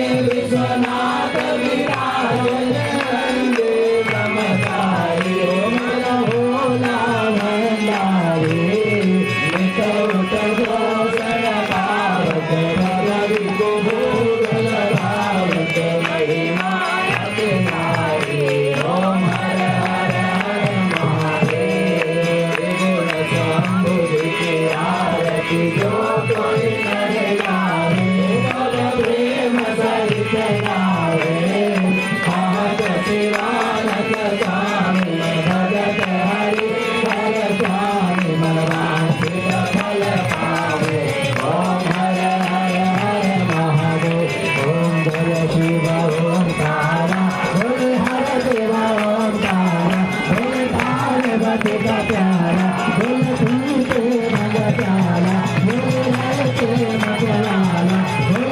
विश्वनाथ विराजन वंदे ब्रह्मचारी ओम भोला भंडारी निकट घोषण पावत भगवि भोग लगावत महिमा अतिनारी ओम हर हर हर महादेव गुण शंभु की आरती जो कोई नर गावे प्रेम सहित गावे महत शिवानक स्वामी भगत हरि हर स्वामी मनवांछित फल पावे ओम हर हर हर महादेव ओम जय शिव ओम तारा बोल हर देव ओम तारा बोल पार्वती का प्यारा बोल तुमसे मग प्यारा बोल हर के मगलाला बोल